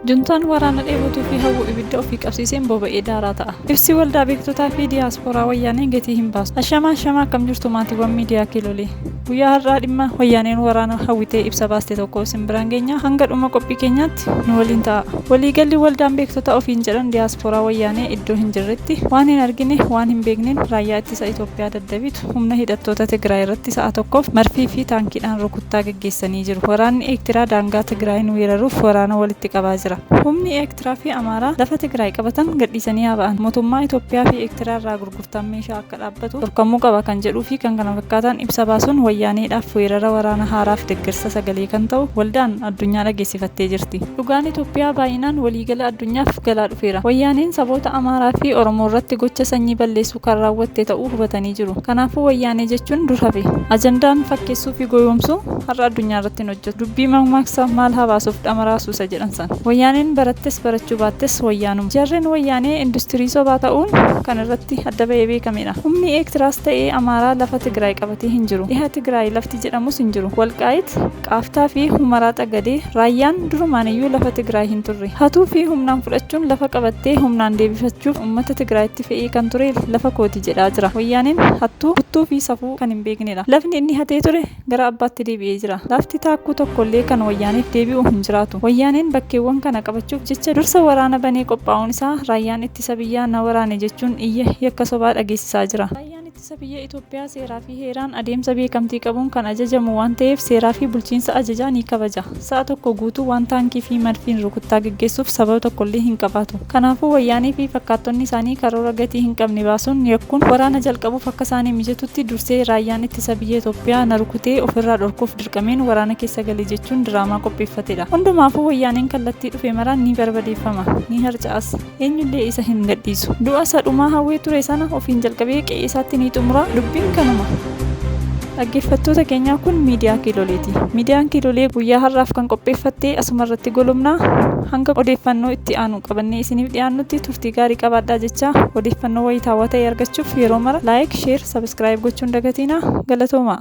Juntaan waraana dheebotuu fi hawwuu ibidda ofii qabsiiseen boba'ee daaraa ta'a. Ibsi waldaa beektotaa fi diyaaspooraa wayyaaneen gatii hin baasu. Ashamaa akkam jirtu maatiiwwan miidiyaa Kiilolee. Guyyaa har'aa dhimma wayyaaneen waraana hawwitee ibsa baaste tokko isin biraan geenya hanga dhuma qophii keenyaatti nu waliin ta'a. Waliigalli waldaan beektota ofiin jedhan diyaaspooraa wayyaanee iddoo hin jirretti waan hin argine waan hin beekneen raayyaa ittisa Itoophiyaa daddabitu humna hidhattoota Tigraay irratti sa'a tokkoof marfii fi taankiidhaan rukuttaa gaggeessanii jiru. Waraanni Eertiraa daangaa Tigraayin weeraruuf waraana walitti qabaa jira. Humni Eertiraa fi Amaaraa lafa Tigraay qabatan gadhiisanii haa ba'an. Mootummaa Itoophiyaa fi Eertiraa irraa gurgurtaan meeshaa akka dhaabbatu dhorkamuu qaba kan jedhuu fi kan kana fakkaatan ibsa baasuun wayyaaneedhaaf weerara waraana haaraaf deeggarsa sagalee kan ta'u waldaan addunyaa dhageessifattee jirti. Dhugaan Itoophiyaa baay'inaan waliigala addunyaaf galaa dhufeera. Wayyaaneen saboota Amaaraa fi Oromoo irratti gocha sanyii balleessuu kan raawwatte ta'uu hubatanii jiru. Kanaafuu wayyaanee jechuun dur hafe. Ajandaan fakkeessuu fi goyoomsuu har'a addunyaa irratti hin hojjetu. Dubbii mammaaksa maal habaasuuf dhamaraa suusa jedhan san. Wayyaaneen barattes barachuu baattes wayyaanuma. Jarreen wayyaanee industirii sobaa ta'uun kan irratti adda ba'ee beekamedha. Humni Eertiraas ta'ee Amaaraa lafa Tigraay qabatee hin jiru. Dhiha Tigraay lafti jedhamus hin jiru. Walqaayit, Qaaftaa fi Humaraa Xagadee raayyaan durumaan iyyuu lafa Tigraay hin turre. Hatuu fi humnaan fudhachuun lafa qabattee humnaan deebifachuuf uummata Tigraayitti fe'ee kan ture lafa kooti jedhaa jira. Wayyaaneen hattuu, huttuu fi safuu kan hin beeknedha. Lafni inni hatee ture gara abbaatti deebi'ee jira. Lafti taakkuu tokkollee kan wayyaaneef deebi'u hin jiraatu. Wayyaaneen bakkeewwan kana qabachuuf jecha dursa waraana banee qophaa'uun isaa raayyaan ittisa biyyaa na waraane jechuun iyya yakka sobaa dhageessisaa jira. Raayyaan ittisa biyya Itoophiyaa seeraa fi heeraan adeemsa beekamtii qabuun kan ajajamu waan ta'eef seeraa fi bulchiinsa ajajaa ni kabaja. Sa'a tokko guutuu waan taankii fi marfiin rukuttaa gaggeessuuf sababa tokkollee hin qabaatu. Kanaafuu wayyaanee fi fakkaattonni isaanii karoora gatii hin qabne baasuun yakkuun waraana jalqabuuf akka isaanii mijatutti dursee raayyaan ittisa biyya Itoophiyaa na rukutee ofirraa dhorkuuf dirqameen waraana keessa galee jechuun diraamaa qopheeffatedha. Hundumaafuu wayyaaneen kallattii dhufe maraan ni barbadeeffama, ni harca'as. Eenyullee isa hin gadhiisu. Du'a sadhumaa hawwee ture sana ofiin jalqabee qe'ee isaatti ni xumura. Dubbiin kanuma. Dhaggeeffattoota keenyaa kun miidiyaa Kiiloleeti. Miidiyaan Kiilolee guyyaa har'aaf kan qopheeffattee asuma irratti golomnaa hanga odeeffannoo itti aanu qabannee isiniif dhiyaannutti turtii gaarii qabaadhaa jechaa odeeffannoo wayitaawaa ta'e argachuuf yeroo mara laayik, sheer, sabiskiraayib gochuun dagatiinaa. Galatoomaa.